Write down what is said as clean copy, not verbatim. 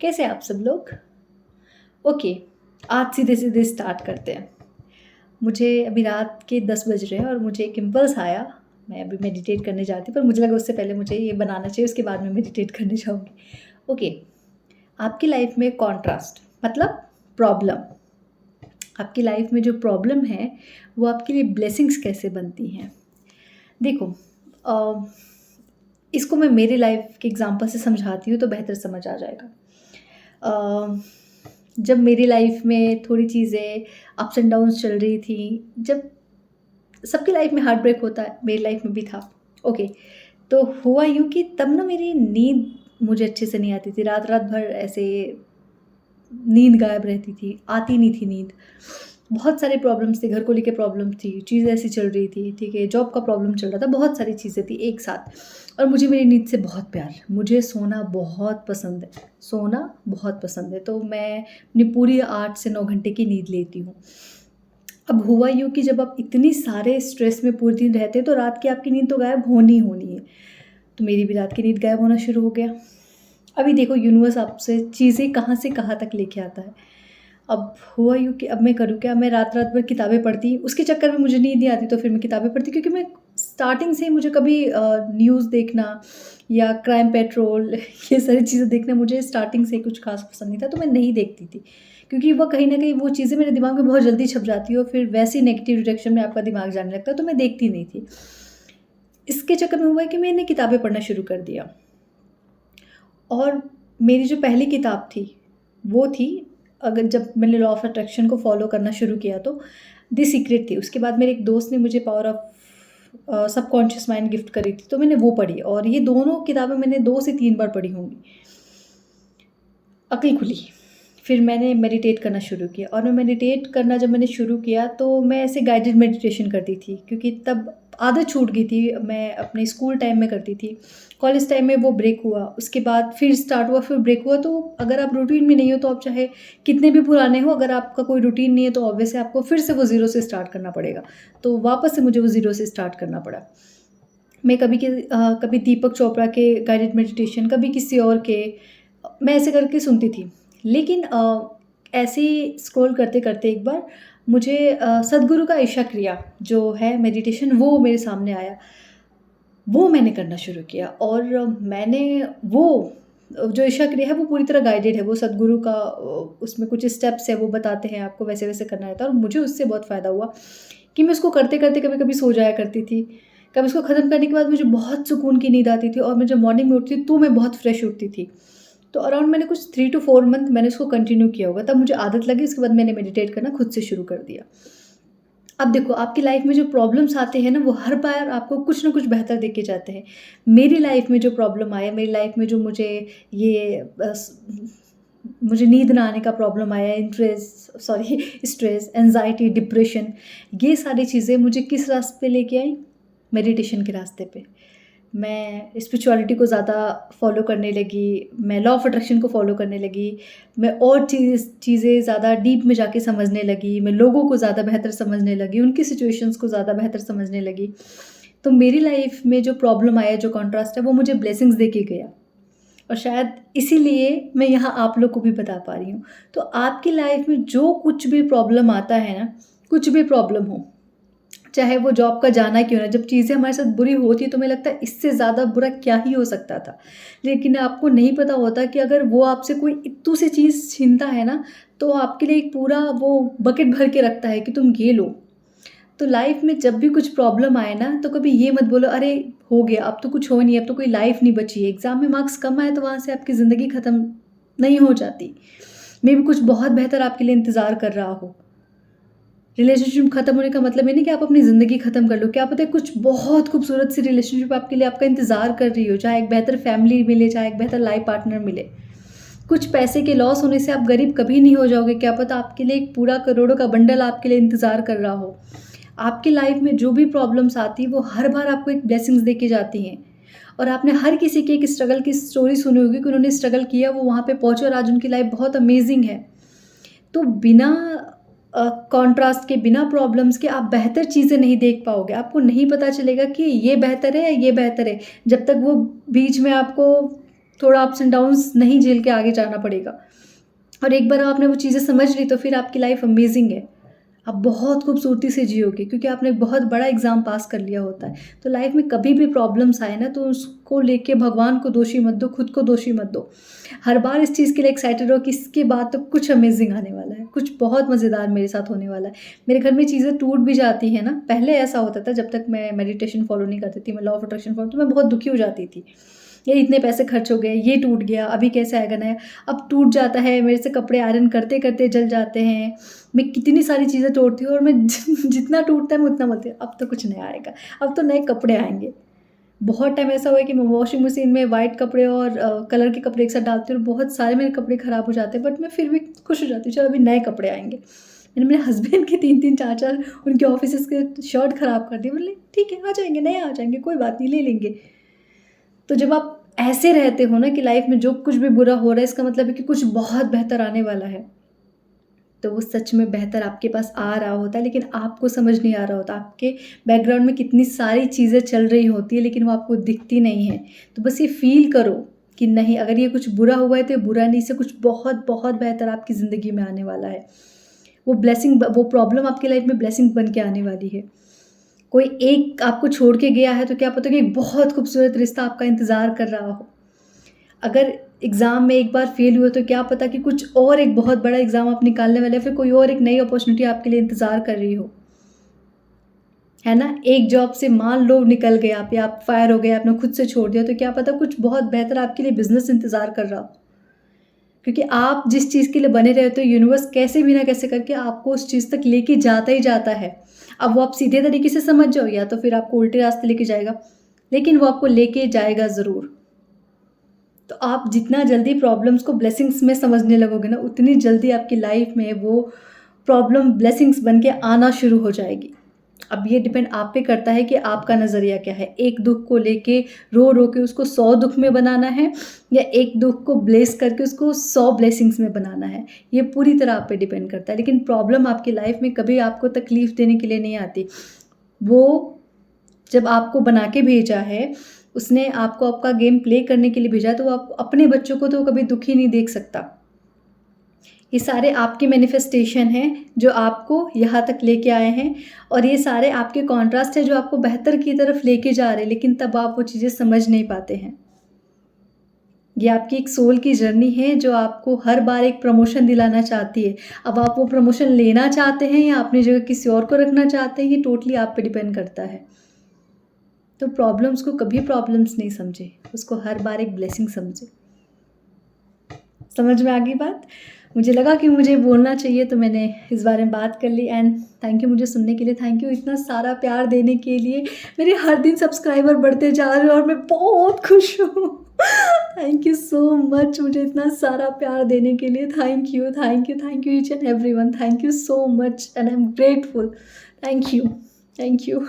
कैसे हैं आप सब लोग? ओके, आज सीधे-सीधे स्टार्ट करते हैं। मुझे अभी रात के 10 बज रहे हैं और मुझे एक इम्पल्स आया, मैं अभी मेडिटेट करने जाती पर मुझे लगा उससे पहले मुझे ये बनाना चाहिए, उसके बाद मैं मेडिटेट करने जाऊँगी। ओके, आपकी लाइफ़ में कॉन्ट्रास्ट मतलब प्रॉब्लम, आपकी लाइफ़ में जो प्रॉब्लम है, वो आपके लिए ब्लेसिंग्स कैसे बनती हैं? देखो अ, इसको मैं मेरी लाइफ़ के एग्ज़ाम्पल से समझाती हूँ तो बेहतर समझ आ जाएगा। अ, जब मेरी लाइफ में थोड़ी चीज़ें अप्स एंड डाउन्स चल रही थी, जब सबकी लाइफ में हार्ट ब्रेक होता है, मेरी लाइफ में भी था। ओके, तो हुआ यूँ कि तब ना मेरी नींद मुझे अच्छे से नहीं आती थी, रात-रात भर ऐसे नींद गायब रहती थी, आती नहीं थी नींद। बहुत सारे प्रॉब्लम्स थे, घर को लेके प्रॉब्लम थी, चीज़ ऐसी चल रही थी, ठीक है, जॉब का प्रॉब्लम चल रहा था, बहुत सारी चीज़ें थी एक साथ और मुझे मेरी नींद से बहुत प्यार, मुझे सोना बहुत पसंद है, सोना बहुत पसंद है, तो मैं अपनी पूरी 8 से 9 घंटे की नींद लेती हूँ। अब हुआ यूँ कि जब आप इतनी सारे स्ट्रेस में पूरे दिन रहते हैं, तो रात की आपकी नींद तो गायब होनी ही होनी है। तो मेरी भी रात की नींद गायब होना शुरू हो गया। अभी देखो यूनिवर्स आपसे चीज़ें कहाँ से कहाँ तक लेके आता है। अब हुआ यूँ कि अब मैं करूँ क्या? मैं रात-रात भर किताबें पढ़ती, उसके चक्कर में मुझे नींद नहीं आती तो फिर मैं किताबें पढ़ती क्योंकि मैं स्टार्टिंग से ही मुझे कभी न्यूज़ देखना या क्राइम पेट्रोल ये सारी चीज़ें देखना मुझे स्टार्टिंग से ही कुछ ख़ास पसंद नहीं था, तो मैं नहीं देखती थी। क्योंकि वो कहीं न कहीं वो चीज़ें मेरे दिमाग में बहुत जल्दी छप जाती है और फिर वैसे ही नेगेटिव डायरेक्शन में आपका दिमाग जाने लगता है, तो मैं देखती नहीं थी। इसके चक्कर में हुआ है कि मैंने किताबें पढ़ना शुरू कर दिया। और मेरी जो पहली किताब थी, वो थी अगर जब मैंने लॉ ऑफ अट्रैक्शन को फ़ॉलो करना शुरू किया तो द सीक्रेट थी। उसके बाद मेरे एक दोस्त ने मुझे power of subconscious mind gift करी थी, तो मैंने वो पढ़ी और ये दोनों किताबें मैंने 2 से 3 बार पढ़ी होंगी। अक़ल खुली। फिर मैंने मेडिटेट करना शुरू किया और मैं मेडिटेट करना जब मैंने शुरू किया तो मैं ऐसे गाइडेड मेडिटेशन करती थी क्योंकि तब आदत छूट गई थी। मैं अपने स्कूल टाइम में करती थी, कॉलेज टाइम में वो ब्रेक हुआ, उसके बाद फिर स्टार्ट हुआ, फिर ब्रेक हुआ। तो अगर आप रूटीन में नहीं हो तो आप चाहे कितने भी पुराने हो, अगर आपका कोई रूटीन नहीं है तो ऑब्वियसली आपको फिर से वो ज़ीरो से स्टार्ट करना पड़ेगा। तो वापस से मुझे वो ज़ीरो से स्टार्ट करना पड़ा। मैं कभी दीपक चोपड़ा के गाइडेड मेडिटेशन, कभी किसी और के, मैं ऐसे करके सुनती थी। लेकिन ऐसे ही स्क्रॉल करते-करते एक बार मुझे सद्गुरु का ईशा क्रिया जो है मेडिटेशन, वो मेरे सामने आया। वो मैंने करना शुरू किया और मैंने वो जो ईशा क्रिया है वो पूरी तरह गाइडेड है। वो सद्गुरु का उसमें कुछ स्टेप्स है, वो बताते हैं आपको वैसे-वैसे करना रहता है और मुझे उससे बहुत फ़ायदा हुआ कि मैं उसको करते-करते कभी-कभी सो जाया करती थी। कभी उसको ख़त्म करने के बाद मुझे बहुत सुकून की नींद आती थी और मैं जब मॉर्निंग में उठती तो मैं बहुत फ्रेश उठती थी। तो अराउंड मैंने कुछ 3 टू 4 मंथ मैंने उसको कंटिन्यू किया होगा, तब मुझे आदत लगी, उसके बाद मैंने मेडिटेट करना खुद से शुरू कर दिया। अब देखो आपकी लाइफ में जो प्रॉब्लम्स आते हैं ना, वो हर बार आपको कुछ ना कुछ बेहतर दे के जाते हैं। मेरी लाइफ में जो प्रॉब्लम आया, मेरी लाइफ में जो मुझे ये मुझे नींद ना आने का प्रॉब्लम आया, स्ट्रेस, एंग्ज़ायटी, डिप्रेशन, ये सारी चीज़ें मुझे किस रास्ते पे लेके आई? मेडिटेशन के रास्ते पे। मैं स्पिरिचुअलिटी को ज़्यादा फ़ॉलो करने लगी, मैं लॉ ऑफ अट्रैक्शन को फ़ॉलो करने लगी, मैं और चीज़ें ज़्यादा डीप में जाके समझने लगी, मैं लोगों को ज़्यादा बेहतर समझने लगी, उनकी सिचुएशंस को ज़्यादा बेहतर समझने लगी। तो मेरी लाइफ़ में जो प्रॉब्लम आया, जो कॉन्ट्रास्ट है, वो मुझे ब्लेसिंग्स दे के गया और शायद इसीलिए मैं यहाँ आप लोग को भी बता पा रही हूँ। तो आपकी लाइफ़ में जो कुछ भी प्रॉब्लम आता है ना, कुछ भी प्रॉब्लम हो, चाहे वो जॉब का जाना क्यों ना, जब चीज़ें हमारे साथ बुरी होती है तो हमें लगता है इससे ज़्यादा बुरा क्या ही हो सकता था। लेकिन आपको नहीं पता होता कि अगर वो आपसे कोई इत्तू सी चीज़ छीनता है ना, तो आपके लिए एक पूरा वो बकेट भर के रखता है कि तुम ये लो। तो लाइफ़ में जब भी कुछ प्रॉब्लम आए ना, तो कभी ये मत बोलो अरे हो गया, अब तो कुछ हो नहीं है, अब तो कोई लाइफ़ नहीं बची है। एग्ज़ाम में मार्क्स कम आए तो वहाँ से आपकी ज़िंदगी ख़त्म नहीं हो जाती। मेबी कुछ बहुत बेहतर आपके लिए इंतज़ार कर रहा हो। रिलेशनशिप खत्म होने का मतलब ये नहीं कि आप अपनी ज़िंदगी खत्म कर लो। क्या पता है कुछ बहुत खूबसूरत सी रिलेशनशिप आपके लिए आपका इंतज़ार कर रही हो, चाहे एक बेहतर फैमिली मिले, चाहे एक बेहतर लाइफ पार्टनर मिले। कुछ पैसे के लॉस होने से आप गरीब कभी नहीं हो जाओगे, क्या पता आपके लिए एक पूरा करोड़ों का बंडल आपके लिए इंतज़ार कर रहा हो। आपकी लाइफ में जो भी प्रॉब्लम्स आती हैं, वो हर बार आपको एक ब्लेसिंग्स दे के जाती हैं। और आपने हर किसी की एक स्ट्रगल की स्टोरी सुनी होगी कि उन्होंने स्ट्रगल किया, वो वहाँ पे पहुँचे और आज उनकी लाइफ बहुत अमेज़िंग है। तो बिना कॉन्ट्रास्ट के, बिना प्रॉब्लम्स के आप बेहतर चीज़ें नहीं देख पाओगे। आपको नहीं पता चलेगा कि ये बेहतर है या ये बेहतर है, जब तक वो बीच में आपको थोड़ा अप्स एंड डाउन्स नहीं झेल के आगे जाना पड़ेगा। और एक बार आपने वो चीज़ें समझ ली तो फिर आपकी लाइफ अमेजिंग है। आप बहुत खूबसूरती से जियोगे क्योंकि आपने एक बहुत बड़ा एग्ज़ाम पास कर लिया होता है। तो लाइफ में कभी भी प्रॉब्लम्स आए ना तो उसको लेके भगवान को दोषी मत दो, खुद को दोषी मत दो। हर बार इस चीज़ के लिए एक्साइटेड रहो कि इसके बाद तो कुछ अमेजिंग आने वाला है, कुछ बहुत मज़ेदार मेरे साथ होने वाला है। मेरे घर में चीज़ें टूट भी जाती हैं ना, पहले ऐसा होता था जब तक मैं मेडिटेशन फ़ॉलो नहीं करती थी, मैं लॉ ऑफ अट्रैक्शन फ़ॉलो तो मैं बहुत दुखी हो जाती थी। ये इतने पैसे खर्च हो गए, ये टूट गया, अभी कैसे आएगा नया? अब टूट जाता है, मेरे से कपड़े आयरन करते-करते जल जाते हैं। मैं कितनी सारी चीज़ें तोड़ती हूँ और मैं जितना टूटता है मैं उतना बोलती हूँ, अब तो कुछ नया आएगा, अब तो नए कपड़े आएँगे। बहुत टाइम ऐसा हुआ है कि मैं वॉशिंग मशीन में व्हाइट कपड़े और कलर के कपड़े एक साथ डालती हूँ और बहुत सारे मेरे कपड़े ख़राब हो जाते हैं, बट मैं फिर भी खुश हो जाती हूँ, चलो अभी नए कपड़े आएँगे। मैंने मेरे हस्बैंड के 3-3 4-4 उनके ऑफ़िसेज़ के शर्ट ख़राब कर दिए, बोले ठीक है आ जाएँगे, नए आ जाएँगे, कोई बात नहीं ले लेंगे। तो जब आप ऐसे रहते हो ना कि लाइफ में जो कुछ भी बुरा हो रहा है इसका मतलब है कि कुछ बहुत बेहतर आने वाला है। तो वो सच में बेहतर आपके पास आ रहा होता है लेकिन आपको समझ नहीं आ रहा होता। आपके बैकग्राउंड में कितनी सारी चीज़ें चल रही होती है लेकिन वो आपको दिखती नहीं है। तो बस ये फ़ील करो कि नहीं, अगर ये कुछ बुरा हुआ है तो ये बुरा नहीं, इससे कुछ बहुत-बहुत बेहतर आपकी ज़िंदगी में आने वाला है। वो प्रॉब्लम आपकी लाइफ में ब्लेसिंग बन के आने वाली है। कोई एक आपको छोड़ के गया है तो क्या पता कि एक बहुत खूबसूरत रिश्ता आपका इंतज़ार कर रहा हो। अगर एग्ज़ाम में एक बार फ़ेल हुए तो क्या पता कि कुछ और एक बहुत बड़ा एग्ज़ाम आप निकालने वाले हैं, फिर कोई और एक नई अपॉर्च्युनिटी आपके लिए इंतज़ार कर रही हो। है ना? एक जॉब से मान लो निकल गए आप या आप फायर हो गए, आपने खुद से छोड़ दिया तो क्या पता कुछ बहुत बेहतर आपके लिए बिज़नेस इंतज़ार कर रहा हो। क्योंकि आप जिस चीज़ के लिए बने रहते हो यूनिवर्स कैसे भी ना कैसे करके आपको उस चीज़ तक लेके जाता ही जाता है। अब वो आप सीधे तरीके से समझ जाओ या तो फिर आपको उल्टे रास्ते लेके जाएगा, लेकिन वो आपको लेके जाएगा ज़रूर। तो आप जितना जल्दी प्रॉब्लम्स को ब्लेसिंग्स में समझने लगोगे ना, उतनी जल्दी आपकी लाइफ में वो प्रॉब्लम ब्लेसिंग्स बन के आना शुरू हो जाएगी। अब ये डिपेंड आप पे करता है कि आपका नज़रिया क्या है। एक दुःख को लेके रो-रो के उसको 100 दुःख में बनाना है या एक दुःख को ब्लेस करके उसको 100 ब्लेसिंग्स में बनाना है। ये पूरी तरह आप पे डिपेंड करता है। लेकिन प्रॉब्लम आपकी लाइफ में कभी आपको तकलीफ़ देने के लिए नहीं आती। वो जब आपको बना के भेजा है, उसने आपको आपका गेम प्ले करने के लिए भेजा है, तो वो आप अपने बच्चों को तो कभी दुखी नहीं देख सकता। ये सारे आपके मैनिफेस्टेशन हैं, जो आपको यहाँ तक लेके आए हैं और ये सारे आपके कॉन्ट्रास्ट हैं, जो आपको बेहतर की तरफ लेके जा रहे हैं, लेकिन तब आप वो चीज़ें समझ नहीं पाते हैं। ये आपकी एक सोल की जर्नी है, जो आपको हर बार एक प्रमोशन दिलाना चाहती है। अब आप वो प्रमोशन लेना चाहते हैं या अपनी जगह किसी और को रखना चाहते हैं, ये टोटली आप पे डिपेंड करता है। तो प्रॉब्लम्स को कभी प्रॉब्लम्स नहीं समझे, उसको हर बार एक ब्लेसिंग समझे। समझ में आ गई बात? मुझे लगा कि मुझे बोलना चाहिए तो मैंने इस बारे में बात कर ली एंड थैंक यू मुझे सुनने के लिए, थैंक यू इतना सारा प्यार देने के लिए। मेरे हर दिन सब्सक्राइबर बढ़ते जा रहे हैं और मैं बहुत खुश हूँ। थैंक यू सो मच मुझे इतना सारा प्यार देने के लिए। Thank you, thank you, thank you each and everyone. Thank you so much and I am grateful. Thank you, thank you.